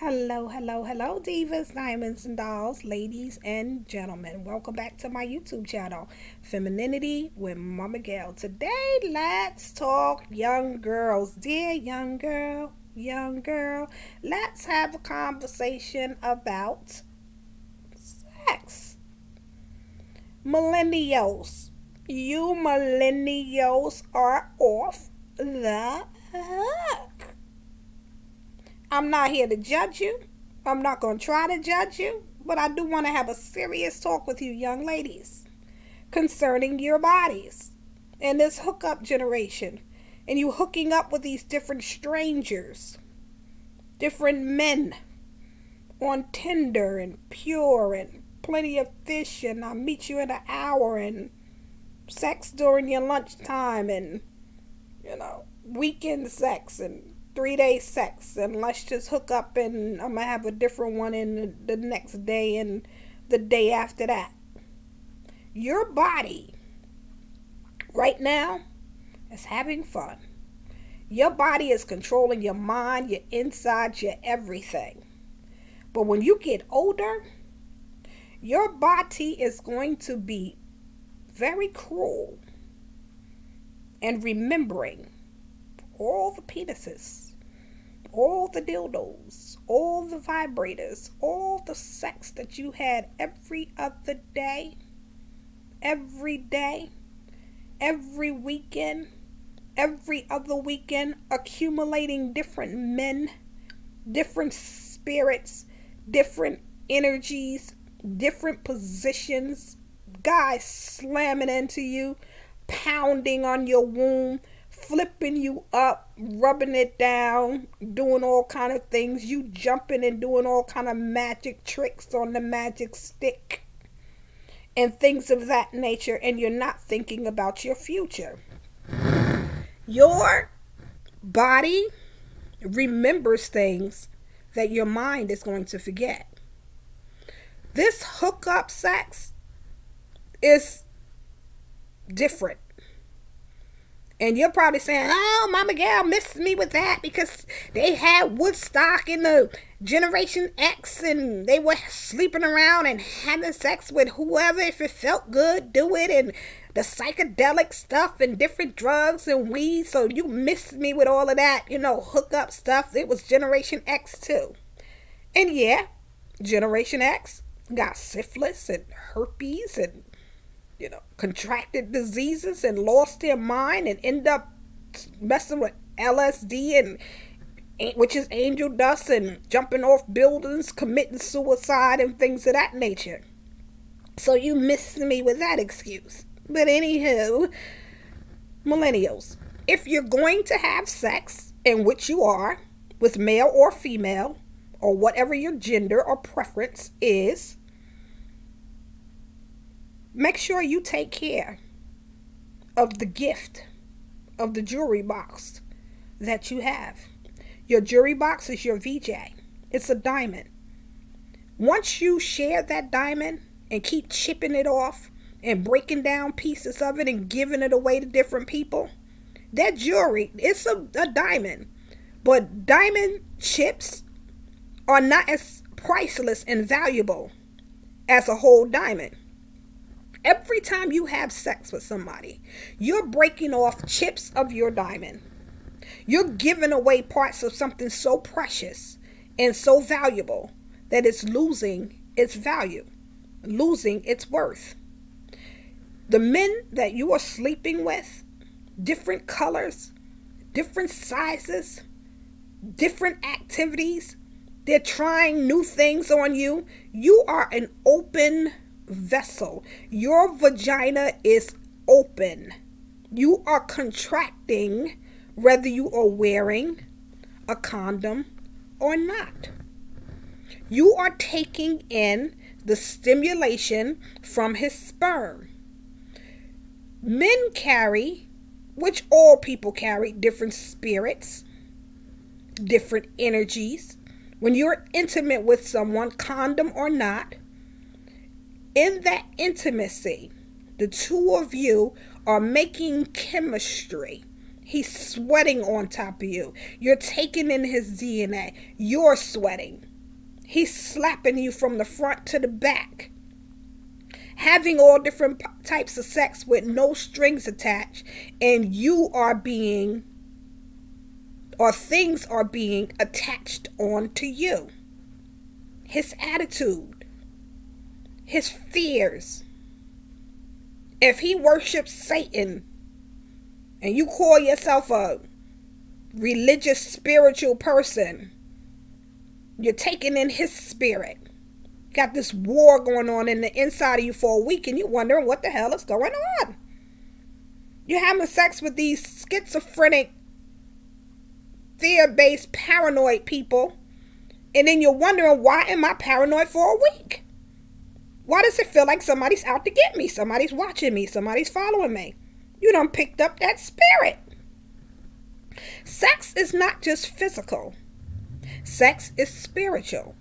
Hello, hello, hello, divas, diamonds, and dolls, ladies and gentlemen. Welcome back to my YouTube channel, Femininity with Mama Gail. Today, let's talk young girls. Dear young girl, let's have a conversation about sex. Millennials. You millennials are off the hook. I'm not here to judge you. I'm not going to try to judge you. But I do want to have a serious talk with you young ladies concerning your bodies and this hookup generation. And you hooking up with these different strangers, different men on Tinder and Pure and Plenty of Fish and I'll meet you in an hour and sex during your lunchtime and, weekend sex and 3-day sex, and let's just hook up and I'm gonna have a different one in the next day and the day after that. Your body right now is having fun. Your body is controlling your mind, your insides, your everything. But when you get older, your body is going to be very cruel and remembering all the penises, all the dildos, all the vibrators, all the sex that you had every other day, every day, every weekend, every other weekend, accumulating different men, different spirits, different energies, different positions, guys slamming into you, pounding on your womb, flipping you up, rubbing it down, doing all kind of things, you jumping and doing all kind of magic tricks on the magic stick and things of that nature, and you're not thinking about your future. Your body remembers things that your mind is going to forget. This hookup sex is different. And you're probably saying, oh, Mama Gail missed me with that because they had Woodstock in the Generation X and they were sleeping around and having sex with whoever. If it felt good, do it. And the psychedelic stuff and different drugs and weed. So you missed me with all of that, hookup stuff. It was Generation X too. And yeah, Generation X got syphilis and herpes and contracted diseases and lost their mind and end up messing with LSD and which is angel dust and jumping off buildings, committing suicide and things of that nature. So you missed me with that excuse. But anywho, millennials, if you're going to have sex, in which you are, with male or female, or whatever your gender or preference is, make sure you take care of the gift of the jewelry box that you have. Your jewelry box is your VJ. It's a diamond. Once you share that diamond and keep chipping it off and breaking down pieces of it and giving it away to different people, that jewelry, it's a diamond. But diamond chips are not as priceless and valuable as a whole diamond. Every time you have sex with somebody, you're breaking off chips of your diamond. You're giving away parts of something so precious and so valuable that it's losing its value, losing its worth. The men that you are sleeping with, different colors, different sizes, different activities, they're trying new things on you. You are an open vessel. Your vagina is open. You are contracting whether you are wearing a condom or not. You are taking in the stimulation from his sperm. Men carry, which all people carry, different spirits, different energies. When you're intimate with someone, condom or not, in that intimacy, the two of you are making chemistry. He's sweating on top of you. You're taking in his DNA. You're sweating. He's slapping you from the front to the back. Having all different types of sex with no strings attached, and you are being, or things are being attached onto you. His attitude, his fears. If he worships Satan and you call yourself a religious, spiritual person, you're taking in his spirit. Got this war going on in the inside of you for a week, and you're wondering what the hell is going on. You're having sex with these schizophrenic, fear-based, paranoid people, and then you're wondering, why am I paranoid for a week? Why does it feel like somebody's out to get me? Somebody's watching me. Somebody's following me. You done picked up that spirit. Sex is not just physical. Sex is spiritual.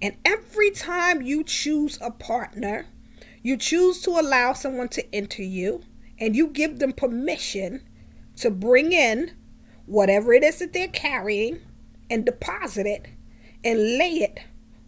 And every time you choose a partner, you choose to allow someone to enter you, and you give them permission to bring in whatever it is that they're carrying and deposit it and lay it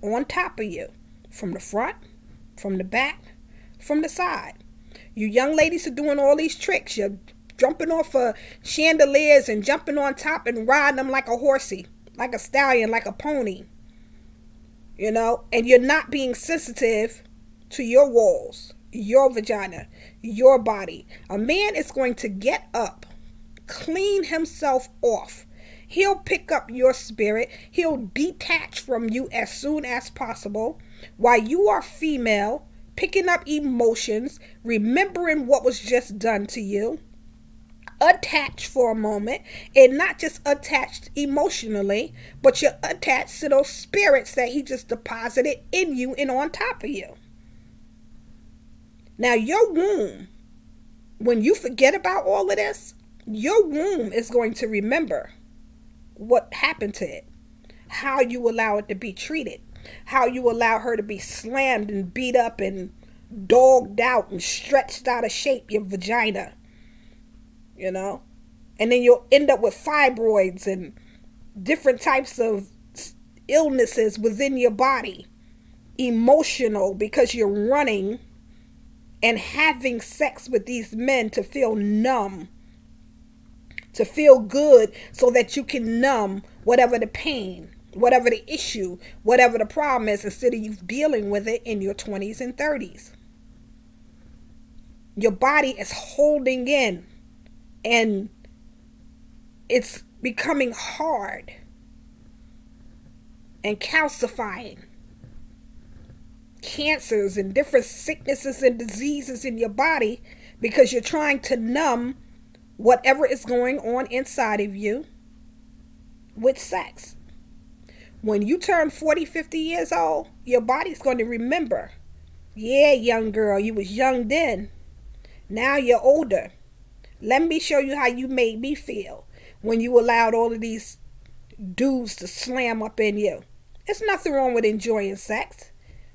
on top of you, from the front, from the back, from the side. You young ladies are doing all these tricks. You're jumping off of chandeliers and jumping on top and riding them like a horsey, like a stallion, like a pony. You know, and you're not being sensitive to your walls, your vagina, your body. A man is going to get up, clean himself off. He'll pick up your spirit. He'll detach from you as soon as possible. While you are female, picking up emotions, remembering what was just done to you, attached for a moment, and not just attached emotionally, but you're attached to those spirits that he just deposited in you and on top of you. Now your womb, when you forget about all of this, your womb is going to remember what happened to it, how you allow it to be treated, how you allow her to be slammed and beat up and dogged out and stretched out of shape, your vagina. You know, and then you'll end up with fibroids and different types of illnesses within your body. Emotional, because you're running and having sex with these men to feel numb, to feel good, so that you can numb whatever the pain, whatever the issue, whatever the problem is, instead of you dealing with it in your 20s and 30s. Your body is holding in, and it's becoming hard and calcifying. Cancers and different sicknesses and diseases in your body, because you're trying to numb whatever is going on inside of you with sex. When you turn 40, 50 years old, your body's going to remember, yeah, young girl, you was young then. Now you're older. Let me show you how you made me feel when you allowed all of these dudes to slam up in you. There's nothing wrong with enjoying sex,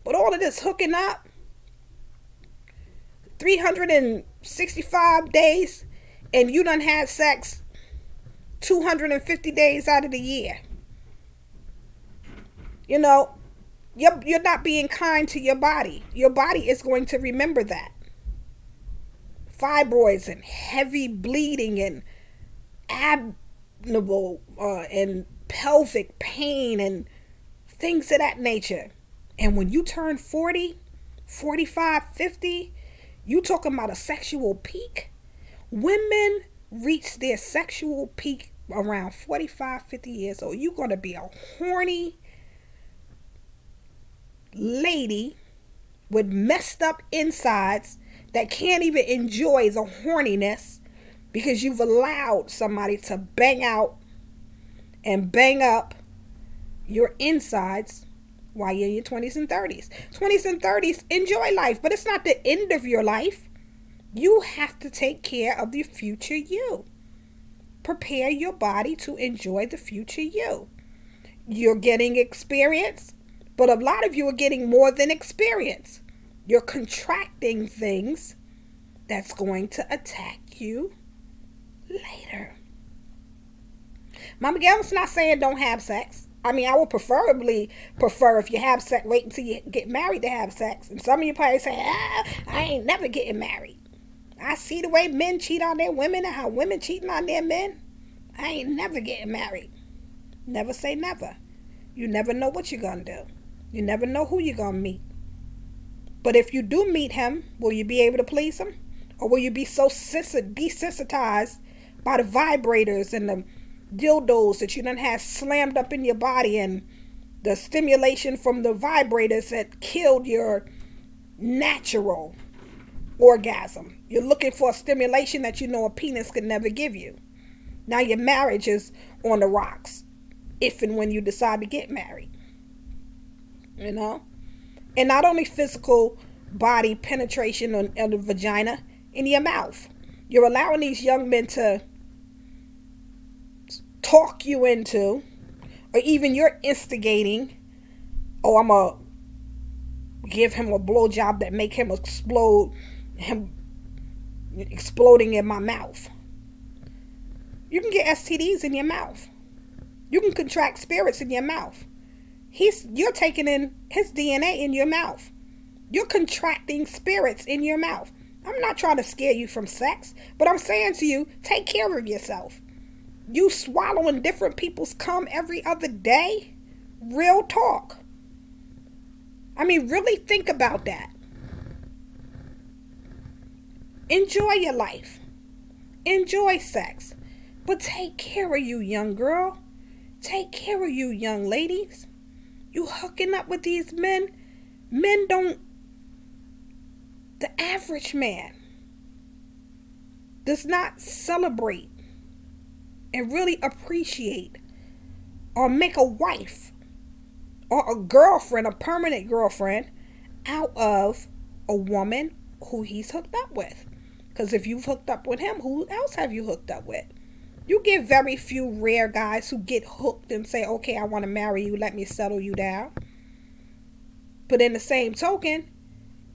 but all of this hooking up, 365 days, and you done had sex 250 days out of the year. You know, you're not being kind to your body. Your body is going to remember that. Fibroids and heavy bleeding and abdominal and pelvic pain and things of that nature. And when you turn 40, 45, 50, you talking about a sexual peak. Women reach their sexual peak around 45, 50 years old. You're going to be a horny lady with messed up insides that can't even enjoy the horniness, because you've allowed somebody to bang out and bang up your insides while you're in your 20s and 30s. 20s and 30s, enjoy life, but it's not the end of your life. You have to take care of the future you. Prepare your body to enjoy the future you. You're getting experience, but a lot of you are getting more than experience. You're contracting things that's going to attack you later. Mama Gail's not saying don't have sex. I mean, I would preferably prefer if you have sex, wait until you get married to have sex. And some of you probably say, I ain't never getting married. I see the way men cheat on their women and how women cheating on their men. I ain't never getting married. Never say never. You never know what you're going to do. You never know who you're going to meet. But if you do meet him, will you be able to please him? Or will you be so desensitized by the vibrators and the dildos that you done had slammed up in your body and the stimulation from the vibrators that killed your natural orgasm? You're looking for a stimulation that you know a penis could never give you. Now your marriage is on the rocks if and when you decide to get married. You know? And not only physical body penetration on the vagina, in your mouth. You're allowing these young men to talk you into, or even you're instigating, oh, I'm going to give him a blowjob that make him explode, him exploding in my mouth. You can get STDs in your mouth. You can contract spirits in your mouth. You're taking in his DNA in your mouth. You're contracting spirits in your mouth. I'm not trying to scare you from sex, but I'm saying to you, take care of yourself. You swallowing different people's cum every other day? Real talk. I mean, really think about that. Enjoy your life. Enjoy sex. But take care of you, young girl. Take care of you, young ladies. You hooking up with these men. Men don't... The average man does not celebrate and really appreciate or make a wife or a girlfriend, a permanent girlfriend, out of a woman who he's hooked up with. Because if you've hooked up with him, who else have you hooked up with? You get very few rare guys who get hooked and say, okay, I want to marry you, let me settle you down. But in the same token,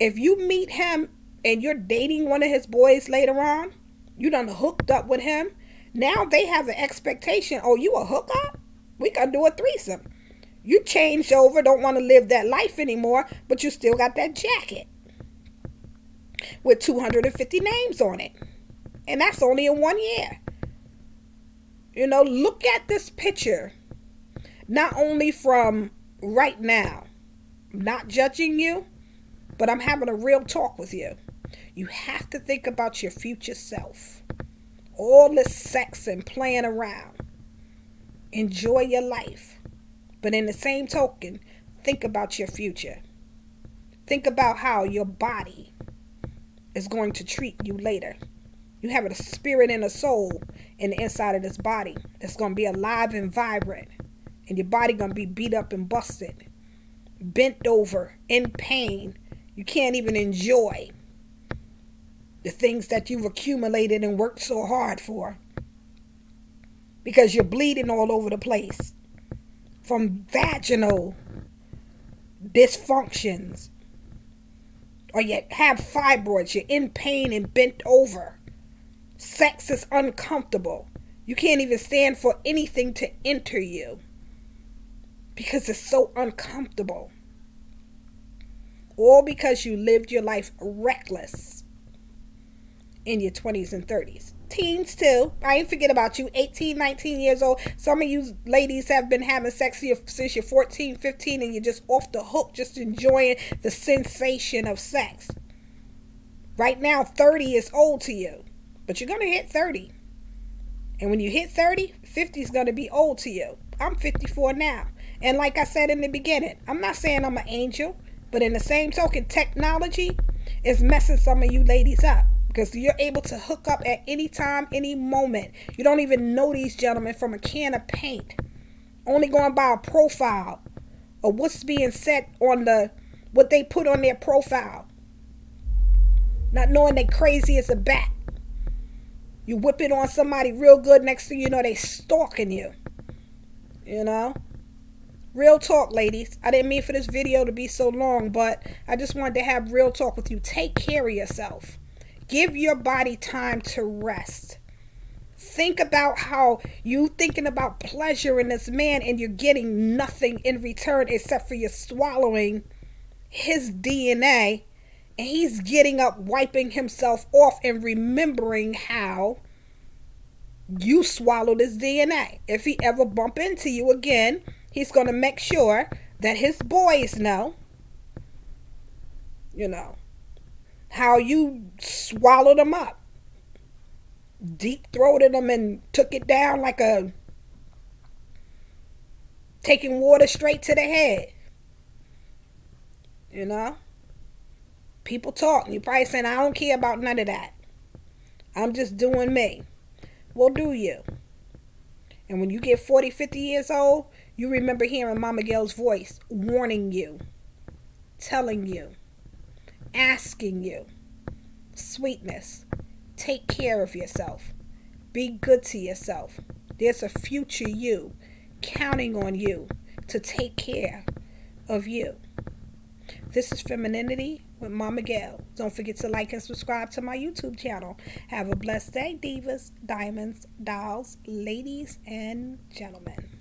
if you meet him and you're dating one of his boys later on, you done hooked up with him, now they have the expectation, oh, you a hookup? We can do a threesome. You changed over, don't want to live that life anymore, but you still got that jacket with 250 names on it. And that's only in 1 year. You know, look at this picture, not only from right now. I'm not judging you, but I'm having a real talk with you. You have to think about your future self. All this sex and playing around. Enjoy your life. But in the same token, think about your future. Think about how your body is going to treat you later. You have a spirit and a soul in the inside of this body that's going to be alive and vibrant. And your body going to be beat up and busted. Bent over, in pain. You can't even enjoy the things that you've accumulated and worked so hard for. Because you're bleeding all over the place. From vaginal dysfunctions. Or you have fibroids. You're in pain and bent over. Sex is uncomfortable. You can't even stand for anything to enter you. Because it's so uncomfortable. All because you lived your life reckless in your 20s and 30s. Teens too. I ain't forget about you. 18, 19 years old. Some of you ladies have been having sex since you're 14, 15 and you're just off the hook, just enjoying the sensation of sex. Right now, 30 is old to you. But you're going to hit 30. And when you hit 30, 50 is going to be old to you. I'm 54 now. And like I said in the beginning, I'm not saying I'm an angel. But in the same token, technology is messing some of you ladies up. Because you're able to hook up at any time, any moment. You don't even know these gentlemen from a can of paint. Only going by a profile. Or what's being said on what they put on their profile. Not knowing they crazy as a bat. You whip it on somebody real good, next thing you know, they stalking you. You know? Real talk, ladies. I didn't mean for this video to be so long, but I just wanted to have real talk with you. Take care of yourself. Give your body time to rest. Think about how you thinking about pleasure in this man and you're getting nothing in return except for you swallowing his DNA, and he's getting up, wiping himself off and remembering how you swallowed his DNA. If he ever bump into you again, he's going to make sure that his boys know, how you swallowed him up, deep throated him and took it down like taking water straight to the head. People talk. You probably saying, I don't care about none of that. I'm just doing me. Well, do you? And when you get 40, 50 years old, you remember hearing Mama Gail's voice warning you, telling you, asking you, sweetness, take care of yourself. Be good to yourself. There's a future you counting on you to take care of you. This is Femininity with Mama Gail. Don't forget to like and subscribe to my YouTube channel. Have a blessed day, divas, diamonds, dolls, ladies, and gentlemen.